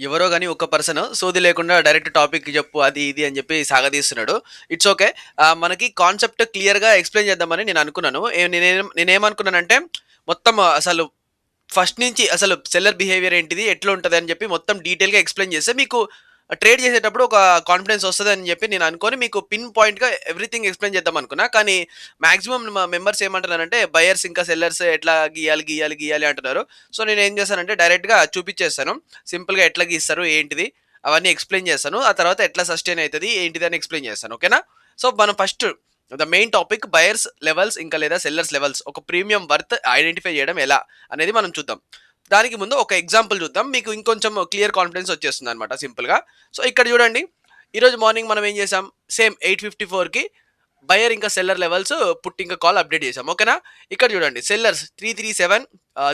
ఎవరో గాని ఒక పర్సన్ సోది లేకుండా డైరెక్ట్ టాపిక్ చెప్పు అది ఇది అని చెప్పి సాగదీస్తున్నాడు. It's okay. మనకి కాన్సెప్ట్ క్లియర్‌గా ఎక్స్‌ప్లెయిన్ చేద్దామని నేను అనుకున్నాను. నేనేమనుకున్నానంటే మొత్తం అసలు ఫస్ట్ నుంచి అసలు సెల్లర్ బిహేవియర్ ఏంటిది? ఎట్లా ఉంటది? అని చెప్పి మొత్తం డీటెయిల్‌గా ఎక్స్‌ప్లెయిన్ చేస్తే మీకు ట్రేడ్ చేసేటప్పుడు ఒక కాన్ఫిడెన్స్ వస్తదని చెప్పి నేను అనుకోని మీకు పిన్ పాయింట్‌గా ఎవ్రీథింగ్ ఎక్స్‌ప్లెయిన్ చేద్దాం అనుకున్నా. కానీ మాక్సిమం మెంబర్స్ ఏమంటున్నారంటే బయర్స్ ఇంకా సెల్లర్స్ ఎట్లా గీయాలి అంటున్నారు. సో నేనేం చేశానంటే డైరెక్ట్‌గా చూపిచ్చేస్తాను. సింపుల్‌గా ఎట్లా గీస్తారు? ఏంటిది? అవన్నీ ఎక్స్‌ప్లెయిన్ చేస్తాను. ఆ తర్వాత ఎట్లా సస్టైన్ అయితది? ఏంటిది? అని ఎక్స్‌ప్లెయిన్ చేస్తాను. ఓకేనా? సో మనం first the main topic buyers levels ఇంకా లేదా సెల్లర్స్ లెవెల్స్ ఒక ప్రీమియం వర్త్ ఐడెంటిఫై చేయడం ఎలా అనేది మనం చూద్దాం. దానికి ముందు ఒక ఎగ్జాంపుల్ చూద్దాం. మీకు ఇంకొంచెం క్లియర్ కాన్ఫిడెన్స్ వచ్చేస్తుందనమాట సింపుల్‌గా. సో ఇక్కడ చూడండి. ఈరోజు మార్నింగ్ మనం ఏం చేసాం? సేమ్ 8:54కి బయర్ ఇంకా సెల్లర్ లెవెల్స్ పుట్ ఇంకా కాల్ అప్డేట్ చేసాం. ఓకేనా? ఇక్కడ చూడండి సెల్లర్స్ 337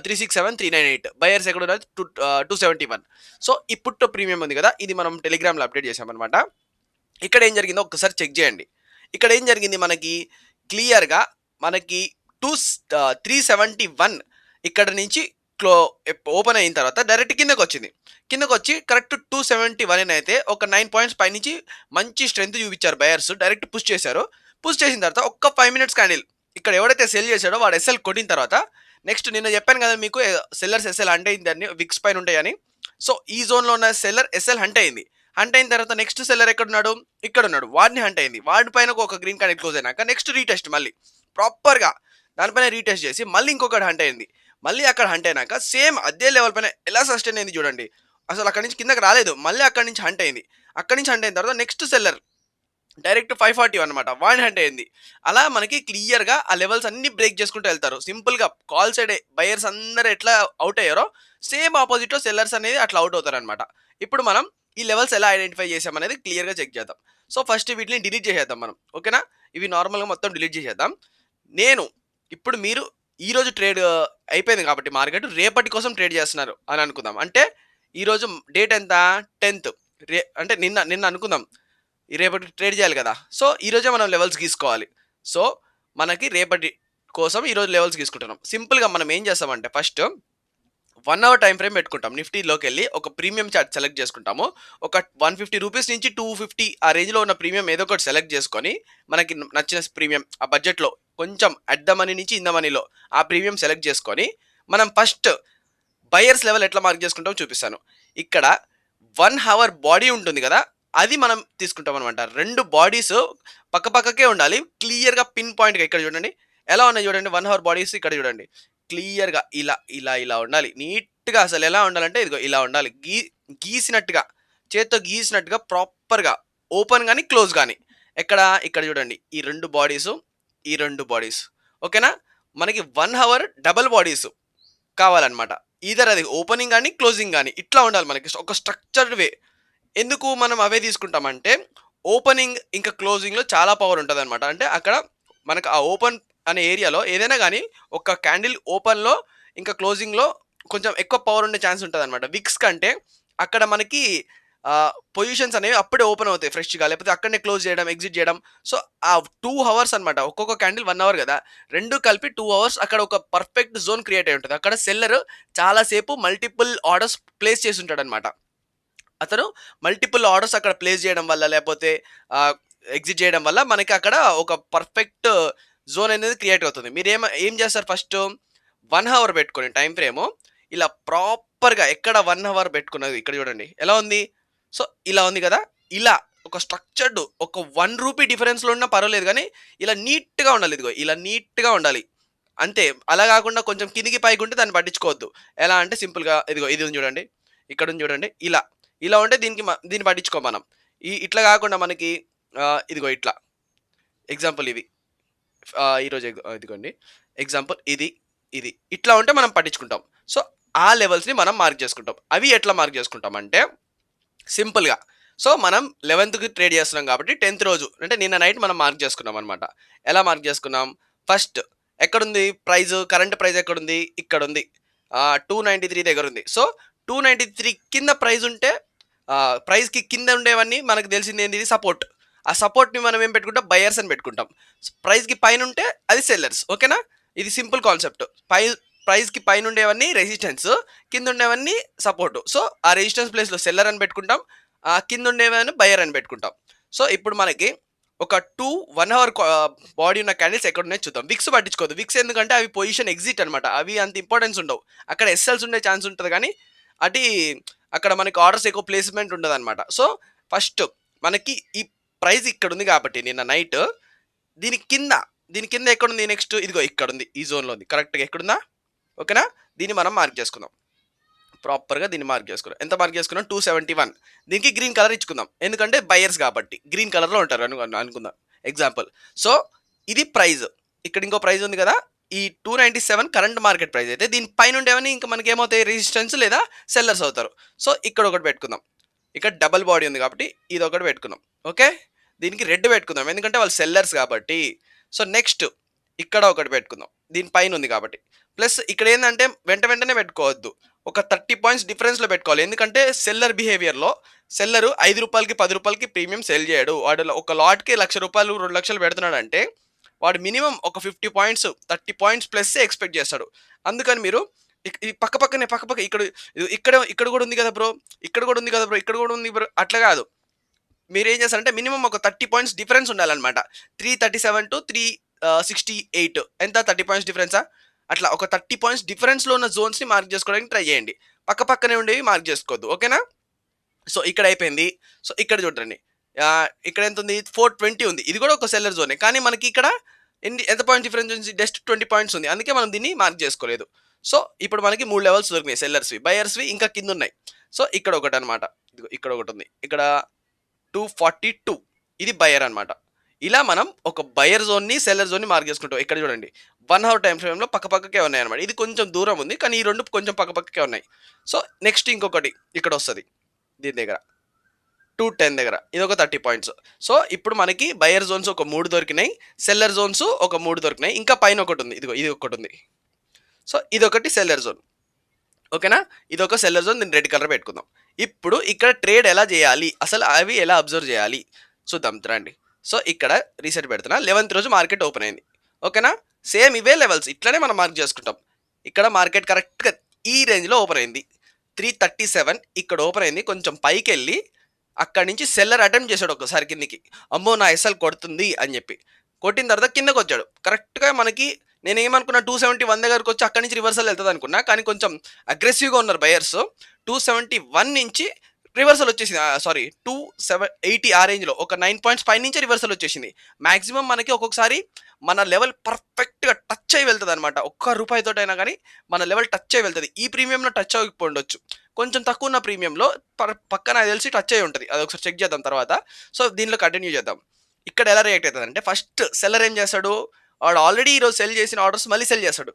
367 398 బయర్స్ ఎక్కడున్నారు? 271. సో ఈ పుట్ ప్రీమియం ఉంది కదా! ఇది మనం టెలిగ్రామ్‌లో అప్డేట్ చేసామనమాట. ఇక్కడ ఏం జరిగిందో ఒక్కసారి చెక్ చేయండి. ఇక్కడ ఏం జరిగింది మనకి క్లియర్‌గా మనకి 371 ఇక్కడ నుంచి క్లో ఓపెన్ అయిన తర్వాత డైరెక్ట్ కిందకొచ్చింది. కిందకొచ్చి కరెక్ట్ 271 అయితే ఒక 9 పాయింట్స్ పైనుంచి మంచి స్ట్రెంత్ చూపించారు బయర్స్. డైరెక్ట్ పుష్ చేశారు. పుష్ చేసిన తర్వాత ఒక్క 5 మినిట్స్ క్యాండిల్ ఇక్కడ ఎవడైతే సెల్ చేశాడో వాడు ఎస్ఎల్ కొట్టిన తర్వాత నెక్స్ట్ నిన్న చెప్పాను కదా మీకు సెల్లర్స్ ఎస్ఎల్ హంట్ అయిందని విక్స్ పైన ఉంటాయని. సో ఈ జోన్‌లో ఉన్న సెల్లర్ ఎస్ఎల్ హంట్ అయింది. హంట్ అయిన తర్వాత నెక్స్ట్ సెల్లర్ ఎక్కడున్నాడు? ఇక్కడ ఉన్నాడు. వాడిని హంట్ అయింది. వాడి పైన ఒక గ్రీన్ క్యాండిల్ క్లోజ్ అయినాక నెక్స్ట్ రీటెస్ట్ మళ్ళీ ప్రాపర్‌గా దానిపైన రీటెస్ట్ చేసి మళ్ళీ ఇంకొకటి హంట్ అయింది. మళ్ళీ అక్కడ హంట్ అయినాక సేమ్ అదే లెవెల్ పైన ఎలా సస్టైన్ అయింది చూడండి. అసలు అక్కడి నుంచి కిందకి రాలేదు. మళ్ళీ అక్కడి నుంచి హంట్ అయింది. అక్కడి నుంచి హంట్ అయిన తర్వాత నెక్స్ట్ సెల్లర్ డైరెక్ట్ 540 అనమాట. వాడిని హంట్ అయింది. అలా మనకి క్లియర్‌గా ఆ లెవెల్స్ అన్నీ బ్రేక్ చేసుకుంటూ వెళ్తారు. సింపుల్‌గా కాల్ సైడే బయర్స్ అందరూ ఎట్లా ఔట్ అయ్యారో సేమ్ ఆపోజిట్‌లో సెల్లర్స్ అనేది అట్లా ఔట్ అవుతారనమాట. ఇప్పుడు మనం ఈ లెవెల్స్ ఎలా ఐడెంటిఫై చేసామనేది క్లియర్‌గా చెక్ చేద్దాం. సో ఫస్ట్ వీటిని డిలీట్ చేసేద్దాం మనం. ఓకేనా? ఇవి నార్మల్‌గా మొత్తం డిలీట్ చేసేద్దాం. నేను ఇప్పుడు మీరు ఈరోజు ట్రేడ్ అయిపోయింది కాబట్టి మార్కెట్ రేపటి కోసం ట్రేడ్ చేస్తున్నారు అని అనుకుందాం. అంటే ఈరోజు డేట్ ఎంత? 10థ్ అంటే నిన్న నిన్న అనుకుందాం. ఈ రేపటి ట్రేడ్ చేయాలి కదా! సో ఈరోజే మనం లెవెల్స్ గీసుకోవాలి. సో మనకి రేపటి కోసం ఈరోజు లెవెల్స్ గీసుకుంటున్నాం. సింపుల్‌గా మనం ఏం చేస్తామంటే ఫస్ట్ 1 అవర్ టైమ్ ఫ్రేమ్ పెట్టుకుంటాం. నిఫ్టీలోకెళ్ళి ఒక ప్రీమియం చార్ట్ సెలెక్ట్ చేసుకుంటాము. ఒక రూ. 150 నుంచి 250 ఆ రేంజ్‌లో ఉన్న ప్రీమియం ఏదో ఒకటి సెలెక్ట్ చేసుకొని, మనకి నచ్చిన ప్రీమియం ఆ బడ్జెట్‌లో కొంచెం అట్ ద మనీ నుంచి ఇన్ ద మనీలో ఆ ప్రీమియం సెలెక్ట్ చేసుకొని, మనం ఫస్ట్ బయర్స్ లెవెల్ ఎట్లా మార్క్ చేసుకుంటామో చూపిస్తాను. ఇక్కడ 1 హవర్ బాడీ ఉంటుంది కదా! అది మనం తీసుకుంటాం అనమాట. 2 బాడీస్ పక్కపక్కకే ఉండాలి. క్లియర్‌గా పిన్ పాయింట్‌గా ఇక్కడ చూడండి. ఎలా ఉన్నాయి చూడండి 1 హవర్ బాడీస్ ఇక్కడ చూడండి. క్లియర్‌గా ఇలా ఉండాలి. నీట్‌గా అసలు ఎలా ఉండాలంటే ఇదిగో ఇలా ఉండాలి. గీసినట్టుగా చేత్తో గీసినట్టుగా ప్రాపర్‌గా ఓపెన్ గాని, క్లోజ్ గాని. ఇక్కడ చూడండి. ఈ 2 బాడీసు, ఈ 2 బాడీస్. ఓకేనా? మనకి 1 హవర్ డబుల్ బాడీస్ కావాలన్నమాట. ఈదర్ అది ఓపెనింగ్ గాని, క్లోజింగ్ గాని ఇట్లా ఉండాలి మనకి. ఒక స్ట్రక్చర్డ్ వే. ఎందుకు మనం అవే తీసుకుంటామంటే ఓపెనింగ్ ఇంకా క్లోజింగ్‌లో చాలా పవర్ ఉంటదనమాట. అంటే అక్కడ మనకు ఆ ఓపెన్ అనే ఏరియాలో ఏదైనా గాని ఒక క్యాండిల్ ఓపెన్‌లో ఇంకా క్లోజింగ్‌లో కొంచెం ఎక్కువ పవర్ ఉండే ఛాన్స్ ఉంటదనమాట. విక్స్ కంటే అక్కడ మనకి పొజిషన్స్ అనేవి అప్పుడే ఓపెన్ అవుతాయి ఫ్రెష్‌గా. లేకపోతే అక్కడనే క్లోజ్ చేయడం, ఎగ్జిట్ చేయడం. సో, ఆ 2 హవర్స్ అనమాట. ఒక్కొక్క క్యాండిల్ 1 అవర్ గదా! 2 కలిపి 2 అవర్స్ అక్కడ ఒక పర్ఫెక్ట్ జోన్ క్రియేట్ అయ్యి ఉంటది. అక్కడ సెల్లర్ చాలా సేపు మల్టిపుల్ ఆర్డర్స్ ప్లేస్ చేసి ఉంటాడనమాట. అతను మల్టిపుల్ ఆర్డర్స్ అక్కడ ప్లేస్ చేయడం వల్ల లేపోతే ఎగ్జిట్ చేయడం వల్ల మనకి అక్కడ ఒక పర్ఫెక్ట్ జోన్ అనేది క్రియేట్ అవుతుంది. ఏం చేస్తారు ఫస్ట్ 1 హవర్ పెట్టుకొని టైమ్ ఫ్రేము ఇలా ప్రాపర్‌గా ఎక్కడ 1 హవర్ పెట్టుకున్నది ఇక్కడ చూడండి. ఎలా ఉంది? సో, ఇలా ఉంది కదా! ఇలా ఒక స్ట్రక్చర్డ్ ఒక రూ. 1 డిఫరెన్స్‌లో ఉన్నా పర్వాలేదు గానీ, ఇలా నీట్‌గా ఉండాలి. ఇదిగో ఇలా నీట్‌గా ఉండాలి. అంతే. అలా కాకుండా కొంచెం కిందికి పైకి ఉంటే దాన్ని పట్టించుకోవద్దు. ఎలా అంటే సింపుల్‌గా ఇదిగో ఇది ఉంది చూడండి. ఇక్కడ ఉంది చూడండి. ఇలా ఉంటే దీన్ని పట్టించుకోం మనం. ఇట్లా కాకుండా మనకి ఇదిగో ఇట్లా ఎగ్జాంపుల్ ఇవి. ఈరోజు ఇదిగోండి. ఎగ్జాంపుల్ ఇది. ఇట్లా ఉంటే మనం పట్టించుకుంటాం. సో, ఆ లెవెల్స్‌ని మనం మార్క్ చేసుకుంటాం. అవి ఎట్లా మార్క్ చేసుకుంటామంటే సింపుల్‌గా. సో, మనం 11థ్‌కి ట్రేడ్ చేస్తున్నాం కాబట్టి 10థ్ రోజు అంటే నిన్న నైట్ మనం మార్క్ చేసుకున్నామనమాట. ఎలా మార్క్ చేసుకున్నాం? ఫస్ట్ ఎక్కడుంది ప్రైస్? కరెంట్ ప్రైస్ ఎక్కడుంది? ఇక్కడుంది. 293 దగ్గరుంది. సో, 293 కింద ప్రైస్ ఉంటే ప్రైస్‌కి కింద ఉండేవన్నీ మనకు తెలిసిందేంటిది సపోర్ట్. ఆ సపోర్ట్‌ని మనం ఏం పెట్టుకుంటాం? బయర్స్ అని పెట్టుకుంటాం. ప్రైస్‌కి పైనుంటే అది సెల్లర్స్. ఓకేనా? ఇది సింపుల్ కాన్సెప్ట్. ప్రైస్కి పైన ఉండేవన్నీ రెసిస్టెన్స్, కింద ఉండేవన్నీ సపోర్టు. సో ఆ రెసిస్టెన్స్ ప్లేస్లో సెల్లర్ అని పెట్టుకుంటాం, కింద ఉండేవన్నీ బయర్ అని పెట్టుకుంటాం. సో ఇప్పుడు మనకి ఒక 1 అవర్ బాడీ ఉన్న క్యాండిల్స్ ఎక్కడ ఉన్నాయో చూద్దాం. విక్స్ పట్టించుకోవద్దు. విక్స్ ఎందుకంటే అవి పొజిషన్ ఎగ్జిట్ అనమాట. అవి అంత ఇంపార్టెన్స్ ఉండవు. అక్కడ ఎస్ఎల్స్ ఉండే ఛాన్స్ ఉంటుంది కానీ అది అక్కడ మనకి ఆర్డర్స్ ఎక్కువ ప్లేస్మెంట్ ఉండదు అనమాట. సో ఫస్ట్ మనకి ఈ ప్రైస్ ఇక్కడ ఉంది కాబట్టి నిన్న నైట్ దీని కింద ఎక్కడుంది, నెక్స్ట్ ఇదిగో ఇక్కడ ఉంది, ఈ జోన్లో ఉంది కరెక్ట్గా ఎక్కడుందా, ఓకేనా. దీన్ని మనం మార్క్ చేసుకుందాం, ప్రాపర్గా దీన్ని మార్క్ చేసుకున్నాం. ఎంత మార్క్ చేసుకున్నాం, 271. దీనికి గ్రీన్ కలర్ ఇచ్చుకుందాం ఎందుకంటే బయర్స్ కాబట్టి గ్రీన్ కలర్లో ఉంటారు అనుకుందాం ఎగ్జాంపుల్. సో ఇది ప్రైజ్, ఇక్కడ ఇంకో ప్రైజ్ ఉంది కదా, ఈ 297 కరెంట్ మార్కెట్ ప్రైస్ అయితే దీని పైన ఉండేవని ఇంకా మనకి ఏమవుతాయి, రెసిస్టెన్స్ లేదా సెల్లర్స్ అవుతారు. సో ఇక్కడ ఒకటి పెట్టుకుందాం, ఇక్కడ డబల్ బాడీ ఉంది కాబట్టి ఇది ఒకటి పెట్టుకుందాం, ఓకే. దీనికి రెడ్ పెట్టుకుందాం ఎందుకంటే వాళ్ళు సెల్లర్స్ కాబట్టి. సో నెక్స్ట్ ఇక్కడ ఒకటి పెట్టుకుందాం, దీని పైన ఉంది కాబట్టి. ప్లస్ ఇక్కడ ఏంటంటే వెంటనే పెట్టుకోవద్దు, ఒక 30 పాయింట్స్ డిఫరెన్స్లో పెట్టుకోవాలి. ఎందుకంటే సెల్లర్ బిహేవియర్లో సెల్లరు 5 రూపాయలకి 10 రూపాయలకి ప్రీమియం సెల్ చేయడు. వాడు ఒక లాట్కి 1,00,000 రూపాయలు 2 లక్షలు పెడుతున్నాడు అంటే వాడు మినిమం ఒక 50 పాయింట్స్ 30 పాయింట్స్ ప్లస్ ఎక్స్పెక్ట్ చేస్తాడు. అందుకని మీరు ఈ పక్కనే ఇక్కడ కూడా ఉంది కదా బ్రో, ఇక్కడ కూడా ఉంది కదా బ్రో, ఇక్కడ కూడా ఉంది బ్రో, అట్లా కాదు. మీరు ఏం చేస్తారంటే మినిమం ఒక 30 పాయింట్స్ డిఫరెన్స్ ఉండాలన్నమాట. 337 టు 368 ఎంత 30 పాయింట్స్ డిఫరెన్సా, అట్లా ఒక 30 పాయింట్స్ డిఫరెన్స్లో ఉన్న జోన్స్ని మార్క్ చేసుకోవడానికి ట్రై చేయండి. పక్కనే ఉండేవి మార్క్ చేసుకోవద్దు, ఓకేనా. సో ఇక్కడ అయిపోయింది. సో ఇక్కడ చూడండి, ఇక్కడ ఎంత ఉంది, 420 ఉంది. ఇది కూడా ఒక సెల్లర్ జోనే కానీ మనకి ఇక్కడ ఎంత పాయింట్ డిఫరెన్స్ ఉంది, జస్ట్ 20 పాయింట్స్ ఉంది. అందుకే మనం దీన్ని మార్క్ చేసుకోలేదు. సో ఇప్పుడు మనకి 3 లెవెల్స్ దొరికినాయి, సెల్లర్స్వి, బయర్స్వి, ఇంకా కింద ఉన్నాయి. సో ఇక్కడ ఒకటి అనమాట, ఇక్కడ ఒకటి ఉంది, ఇక్కడ 242 ఇది బయర్ అనమాట. ఇలా మనం ఒక బయర్ జోన్ని సెల్లర్ జోన్ని మార్క్ చేసుకుంటాం. ఇక్కడ చూడండి 1 అవర్ టైం ఫ్రేమ్లో పక్కకే ఉన్నాయి అనమాట. ఇది కొంచెం దూరం ఉంది కానీ ఈ రెండు కొంచెం పక్కకే ఉన్నాయి. సో నెక్స్ట్ ఇంకొకటి ఇక్కడ వస్తుంది, దీని దగ్గర 210 దగ్గర, ఇది ఒక 30 పాయింట్స్. సో ఇప్పుడు మనకి బయర్ జోన్స్ ఒక 3 దొరికినాయి, సెల్లర్ జోన్స్ ఒక 3 దొరికినాయి, ఇంకా పైన ఒకటి ఉంది, ఇది ఒకటి ఉంది. సో ఇది ఒకటి సెల్లర్ జోన్, ఓకేనా. ఇది ఒక సెల్లర్ జోన్, దీన్ని రెడ్ కలర్ పెట్టుకుందాం. ఇప్పుడు ఇక్కడ ట్రేడ్ ఎలా చేయాలి, అసలు అవి ఎలా అబ్జర్వ్ చేయాలి చూద్దాం రండి. సో ఇక్కడ రీసెట్ పెడుతున్నా, 11th రోజు మార్కెట్ ఓపెన్ అయింది, ఓకేనా. సేమ్ ఇవే లెవెల్స్ ఇట్లానే మనం మార్క్ చేసుకుంటాం. ఇక్కడ మార్కెట్ కరెక్ట్గా ఈ రేంజ్లో ఓపెన్ అయింది, 337 ఇక్కడ ఓపెన్ అయింది. కొంచెం పైకి వెళ్ళి అక్కడి నుంచి సెల్లర్ అటెంప్ట్ చేశాడు ఒకసారి కిందికి, అమ్మో నా ఎస్ఎల్ కొడుతుంది అని చెప్పి. కొట్టిన తర్వాత కిందకు వచ్చాడు. కరెక్ట్గా మనకి నేను ఏమనుకున్నా 271 దగ్గరకు వచ్చి అక్కడి నుంచి రివర్సల్ వెళ్తుంది అనుకున్నా, కానీ కొంచెం అగ్రెసివ్గా ఉన్నారు బయర్స్. 271 నుంచి రివర్సల్ వచ్చేసింది, సారీ 280 ఆ రేంజ్లో ఒక 9 పాయింట్స్ పై నుంచి రివర్సల్ వచ్చేసింది. మ్యాక్సిమం మనకి ఒక్కొక్కసారి మన లెవెల్ పర్ఫెక్ట్గా టచ్ అయి వెళ్తుంది అనమాట. ఒక్క రూపాయితోటైనా కానీ మన లెవెల్ టచ్ అయి వెళ్తుంది. ఈ ప్రీమియంలో టచ్ అవ్వకపోవచ్చు, కొంచెం తక్కువ ఉన్న ప్రీమియంలో పక్కన తెలిసి టచ్ అయి ఉంటుంది. అది ఒకసారి చెక్ చేద్దాం తర్వాత. సో దీనిలో కంటిన్యూ చేద్దాం. ఇక్కడ ఎలా రియాక్ట్ అవుతుంది అంటే, ఫస్ట్ సెల్లర్ ఏం చేస్తాడు, వాడు ఆల్రెడీ ఈరోజు సెల్ చేసిన ఆర్డర్స్ మళ్ళీ సెల్ చేస్తాడు.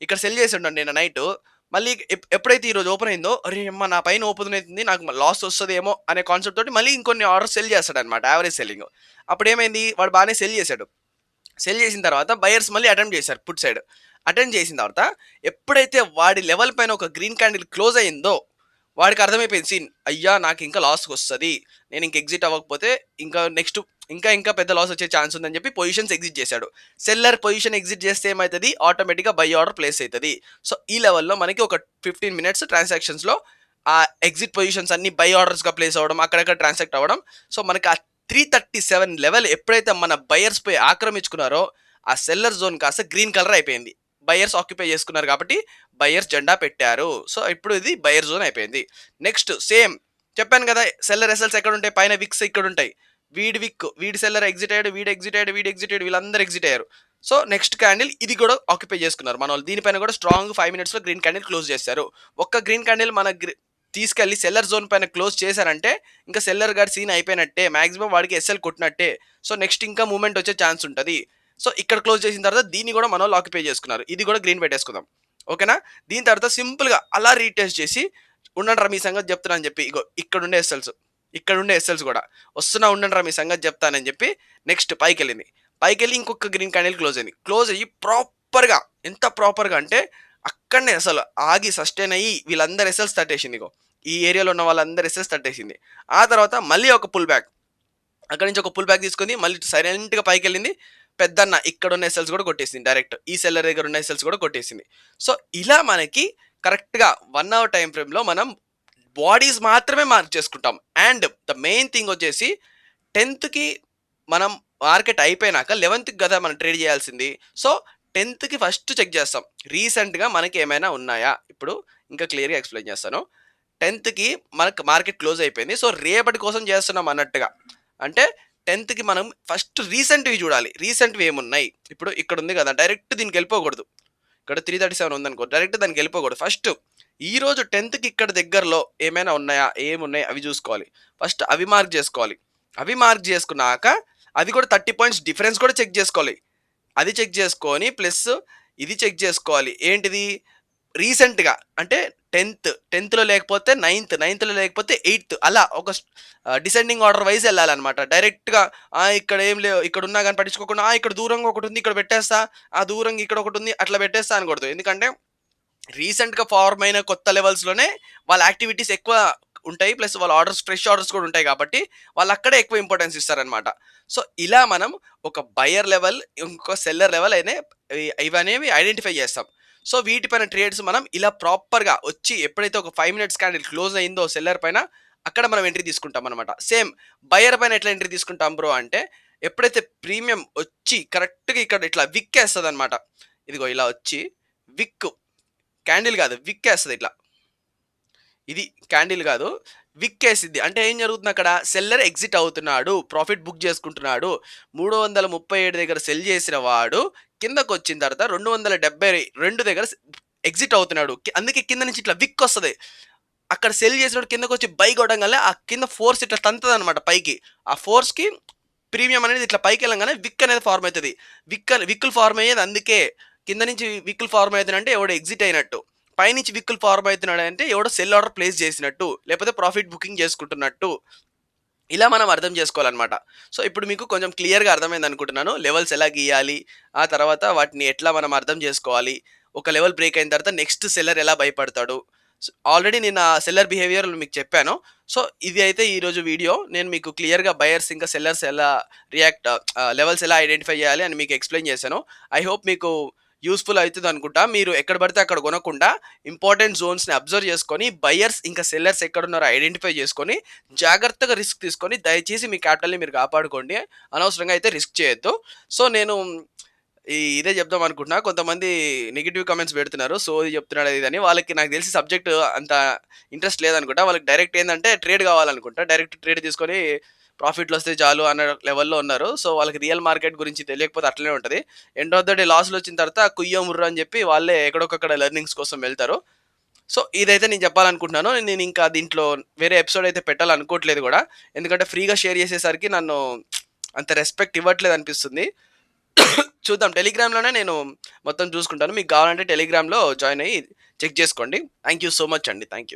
ఇక్కడ సెల్ చేసాడు నేను నైట్, మళ్ళీ ఎప్పుడైతే ఈరోజు ఓపెన్ అయిందో అరే అమ్మ నా పైన ఓపెన్ అవుతుంది నాకు లాస్ వస్తుందేమో అనే కాన్సెప్ట్ తోటి మళ్ళీ ఇంకొన్ని ఆర్డర్స్ సెల్ చేస్తాడు అనమాట, యావరేజ్ సెల్లింగ్. అప్పుడు ఏమైంది, వాడు బాగానే సెల్ చేశాడు. సెల్ చేసిన తర్వాత బయర్స్ మళ్ళీ అటెంప్ట్ చేశారు పుట్ సైడ్. అటెంప్ట్ చేసిన తర్వాత ఎప్పుడైతే వాడి లెవెల్ పైన ఒక గ్రీన్ క్యాండిల్ క్లోజ్ అయిందో వాడికి అర్థమైపోయింది సీన్, అయ్యా నాకు ఇంకా లాస్కి వస్తుంది, నేను ఇంక ఎగ్జిట్ అవ్వకపోతే ఇంకా నెక్స్ట్ ఇంకా పెద్ద లాస్ వచ్చే ఛాన్స్ ఉందని చెప్పి పొజిషన్స్ ఎగ్జిట్ చేశాడు. సెల్లర్ పొజిషన్ ఎగ్జిట్ చేస్తే ఏమవుతుంది, ఆటోమేటిక్గా బై ఆర్డర్ ప్లేస్ అవుతుంది. సో ఈ లెవెల్లో మనకి ఒక 15 మినిట్స్ ట్రాన్సాక్షన్స్లో ఆ ఎగ్జిట్ పొజిషన్స్ అన్ని బై ఆర్డర్స్గా ప్లేస్ అవ్వడం, అక్కడక్కడ ట్రాన్సాక్ట్ అవ్వడం. సో మనకి ఆ 337 లెవెల్ ఎప్పుడైతే మన బయర్స్ పోయి ఆక్రమించుకున్నారో ఆ సెల్లర్ జోన్ కాస్త గ్రీన్ కలర్ అయిపోయింది. బయర్స్ ఆక్యుపై చేసుకున్నారు కాబట్టి బయర్స్ జెండా పెట్టారు. సో ఇప్పుడు ఇది బయర్ జోన్ అయిపోయింది. నెక్స్ట్ సేమ్ చెప్పాను కదా, సెల్లర్ ఎస్ఎల్స్ ఎక్కడ ఉంటాయి, పైన విక్స్ ఇక్కడ ఉంటాయి. వీడి సెల్లర్ ఎగ్జిట్ అయ్యాడు, వీడు ఎగ్జిట్ అయ్యాడు, వీళ్ళందరూ ఎగ్జిట్ అయ్యారు. సో నెక్స్ట్ క్యాండిల్ ఇది కూడా ఆక్యుపై చేసుకున్నారు మన వాళ్ళు. దీనిపైన కూడా స్ట్రాంగ్ 5 మినిట్స్లో గ్రీన్ క్యాండిల్ క్లోజ్ చేశారు. ఒక్క గ్రీన్ క్యాండిల్ మన తీసుకెళ్ళి సెల్లర్ జోన్ పైన క్లోజ్ చేశారంటే ఇంకా సెల్లర్ గారి సీన్ అయిపోయినట్టే, మాక్సిమం వాడికి ఎస్ఎల్ కొట్టినట్టే. సో నెక్స్ట్ ఇంకా మూమెంట్ వచ్చే ఛాన్స్ ఉంటుంది. సో ఇక్కడ క్లోజ్ చేసిన తర్వాత దీన్ని కూడా మన వాళ్ళు ఆక్యుపై చేసుకున్నారు. ఇది కూడా గ్రీన్ పెట్టేసుకుందాం, ఓకేనా. దీని తర్వాత సింపుల్గా అలా రీటెస్ట్ చేసి ఉండండి మీ సంగతి చెప్తున్నా అని చెప్పి, ఇగో ఇక్కడ ఉండే ఎస్ఎల్స్ కూడా ఉండండి మీ సంగతి చెప్తానని చెప్పి నెక్స్ట్ పైకి వెళ్ళి ఇంకొక గ్రీన్ క్యాండిల్ క్లోజ్ అయ్యి ప్రాపర్గా, ఎంత ప్రాపర్గా అంటే అక్కడనే అసలు ఆగి సస్టైన్ అయ్యి వీళ్ళందరూ ఎస్ఎల్స్ తట్టేసింది. ఇగో ఈ ఏరియాలో ఉన్న వాళ్ళందరూ ఎస్ఎల్స్ తట్టేసింది. ఆ తర్వాత మళ్ళీ ఒక పుల్ బ్యాక్, అక్కడి నుంచి ఒక పుల్ బ్యాక్ తీసుకుంది, మళ్ళీ సైలెంట్గా పైకి వెళ్ళింది, పెద్దన్న ఇక్కడున్న ఎస్ఎల్స్ కూడా కొట్టేసింది డైరెక్ట్. ఈ సెల్లర్ దగ్గర ఉన్న ఎస్ఎల్స్ కూడా కొట్టేసింది. సో ఇలా మనకి కరెక్ట్‌గా 1 అవర్ టైమ్ ఫ్రేమ్‌లో మనం బాడీస్ మాత్రమే మార్క్ చేసుకుంటాం. అండ్ ద మెయిన్ థింగ్ వచ్చేసి 10థ్‌కి మనం మార్కెట్ అయిపోయినాక 11థ్‌కి కదా మనం ట్రేడ్ చేయాల్సింది. సో 10థ్‌కి ఫస్ట్ చెక్ చేస్తాం. రీసెంట్‌గా మనకి ఏమైనా ఉన్నాయా? ఇప్పుడు ఇంకా క్లియర్‌గా ఎక్స్‌ప్లెయిన్ చేస్తాను. 10థ్‌కి మనకు మార్కెట్ క్లోజ్ అయిపోయింది. సో రేపటి కోసం చేస్తున్నాం అన్నట్టుగా. అంటే 10థ్‌కి మనం ఫస్ట్ రీసెంట్‌వి చూడాలి. రీసెంట్‌వి ఏమున్నాయి? ఇప్పుడు ఇక్కడ ఉంది కదా! డైరెక్ట్ దీనికి వెళ్ళిపోకూడదు. ఇక్కడ 337 ఉందనుకో డైరెక్ట్ దానికి వెళ్ళిపోకూడదు. ఫస్ట్ ఈరోజు 10థ్‌కి ఇక్కడ దగ్గరలో ఏమైనా ఉన్నాయా? ఏమున్నాయి? అవి చూసుకోవాలి. ఫస్ట్ అవి మార్క్ చేసుకోవాలి. అవి మార్క్ చేసుకున్నాక అది కూడా 30 పాయింట్స్ డిఫరెన్స్ కూడా చెక్ చేసుకోవాలి. అది చెక్ చేసుకొని ప్లస్ ఇది చెక్ చేసుకోవాలి. ఏంటిది? రీసెంట్‌గా అంటే 10థ్‌లో లేకపోతే 9థ్‌లో లేకపోతే 8థ్ అలా ఒక డిసెండింగ్ ఆర్డర్ వైస్ వెళ్ళాలన్నమాట. డైరెక్ట్‌గా ఇక్కడ ఏం లేవు ఇక్కడ ఉన్నా గాని పట్టించుకోకుండా ఇక్కడ దూరంగా ఒకటి ఉంది ఇక్కడ పెట్టేస్తా. దూరంగా ఇక్కడ ఒకటి ఉంది అట్లా పెట్టేస్తా అనకూడదు. ఎందుకంటే రీసెంట్‌గా ఫార్మ్ అయిన కొత్త లెవెల్స్‌లోనే వాళ్ళ యాక్టివిటీస్ ఎక్కువ ఉంటాయి. ప్లస్ వాళ్ళ ఆర్డర్స్ ఫ్రెష్ ఆర్డర్స్ కూడా ఉంటాయి కాబట్టి వాళ్ళు అక్కడే ఎక్కువ ఇంపార్టెన్స్ ఇస్తారనమాట. సో ఇలా మనం ఒక బయర్ లెవెల్, ఇంకో సెల్లర్ లెవెల్ ఇవనేవి ఐడెంటిఫై చేస్తాం. సో వీటిపైన ట్రేడ్స్ మనం ఇలా ప్రాపర్‌గా వచ్చి ఎప్పుడైతే ఒక 5 మినిట్స్ క్యాండిల్ క్లోజ్ అయిందో సెల్లర్ పైన అక్కడ మనం ఎంట్రీ తీసుకుంటాం అనమాట. సేమ్ బయర్ పైన ఎట్లా ఎంట్రీ తీసుకుంటాం బ్రో అంటే ఎప్పుడైతే ప్రీమియం వచ్చి కరెక్ట్‌గా ఇక్కడ ఇట్లా విక్కేస్తదనమాట. ఇదిగో ఇలా వచ్చి విక్ క్యాండిల్ కాదు విక్కేస్తది ఇట్లా. ఇది క్యాండిల్ కాదు విక్కేసిద్ది. అంటే ఏం జరుగుతుంది అక్కడ? సెల్లర్ ఎగ్జిట్ అవుతున్నాడు. ప్రాఫిట్ బుక్ చేసుకుంటున్నాడు. 337 దగ్గర సెల్ చేసిన వాడు కిందకొచ్చిన తర్వాత 272 దగ్గర ఎగ్జిట్ అవుతున్నాడు. అందుకే కింద నుంచి ఇట్లా విక్ వస్తది. అక్కడ సెల్ చేసినోడు కిందకొచ్చి బై కొట్టంగానే ఆ కింద ఫోర్స్ ఇట్లా తంతదనమాట పైకి. ఆ ఫోర్స్‌కి ప్రీమియం అనేది ఇట్లా పైకెళ్ళంగానే విక్ అనేది ఫార్మ్ అయితది. విక్కులు ఫార్మ్ అయ్యేది అందుకే. కింద నుంచి విక్కులు ఫార్మ్ అయితుందంటే ఎవడో ఎగ్జిట్ అయినట్టు. పైనుంచి విక్కులు ఫార్మ్ అవుతున్నాడంటే ఎవడో సెల్ ఆర్డర్ ప్లేస్ చేసినట్టు. లేకపోతే ప్రాఫిట్ బుకింగ్ చేసుకుంటున్నట్టు. ఇలా మనం అర్థం చేసుకోవాలన్నమాట. సో ఇప్పుడు మీకు కొంచెం క్లియర్‌గా అర్థమైంది అనుకుంటున్నాను. లెవెల్స్ ఎలా గీయాలి? ఆ తర్వాత వాటిని ఎట్లా మనం అర్థం చేసుకోవాలి? ఒక లెవెల్ బ్రేక్ అయిన తర్వాత నెక్స్ట్ సెల్లర్ ఎలా భయపడతాడు? ఆల్రెడీ నేను ఆ సెల్లర్ బిహేవియర్ మీకు చెప్పాను. సో ఇది అయితే ఈరోజు వీడియో. నేను మీకు క్లియర్‌గా బయర్స్ ఇంకా సెల్లర్స్ ఎలా లెవెల్స్ ఎలా ఐడెంటిఫై చేయాలి అని మీకు ఎక్స్‌ప్లెయిన్ చేశాను. ఐ హోప్ మీకు యూస్‌ఫుల్ అయితది అనుకుంటా. మీరు ఎక్కడ పడితే అక్కడ కొనకుండా ఇంపార్టెంట్ జోన్స్‌ని అబ్జర్వ్ చేసుకొని బయర్స్ ఇంకా సెల్లర్స్ ఎక్కడున్నారో ఐడెంటిఫై చేసుకొని జాగ్రత్తగా రిస్క్ తీసుకొని దయచేసి మీ క్యాపిటల్‌ని మీరు కాపాడుకోండి. అనవసరంగా అయితే రిస్క్ చేయొద్దు. సో నేను ఇదే చెప్దాం అనుకుంటున్నా. కొంతమంది నెగెటివ్ కామెంట్స్ పెడుతున్నారు. సోది చెప్తున్నాడు అది ఇదని. వాళ్ళకి నాకు తెలిసి సబ్జెక్ట్ అంత ఇంట్రెస్ట్ లేదనుకుంటా. వాళ్ళకి డైరెక్ట్ ఏందంటే ట్రేడ్ కావాలనుకుంటా. డైరెక్ట్ ట్రేడ్ తీసుకొని ప్రాఫిట్లు వస్తే చాలు అన్న లెవెల్‌లో ఉన్నారు. సో వాళ్ళకి రియల్ మార్కెట్ గురించి తెలియకపోతే అట్లనే ఉంటది. ఎండ్ ఆఫ్ ద డే లాస్‌లు వచ్చిన తర్వాత కుయ్యో ముర్రో అని చెప్పి వాళ్ళే ఎక్కడొకక్కడ లెర్నింగ్స్ కోసం వెళ్తారు. సో ఇదైతే నేను చెప్పాలనుకుంటున్నాను. నేను ఇంకా దీంట్లో వేరే ఎపిసోడ్ అయితే పెట్టాలనుకోవట్లేదు కూడా. ఎందుకంటే ఫ్రీగా షేర్ చేసేసరికి నన్ను అంత రెస్పెక్ట్ ఇవ్వట్లేదు అనిపిస్తుంది. చూద్దాం టెలిగ్రామ్‌లోనే నేను మొత్తం చూసుకుంటాను. మీకు కావాలంటే టెలిగ్రామ్‌లో జాయిన్ అయ్యి చెక్ చేసుకోండి. థాంక్ యూ సో మచ్ అండి. Thank you.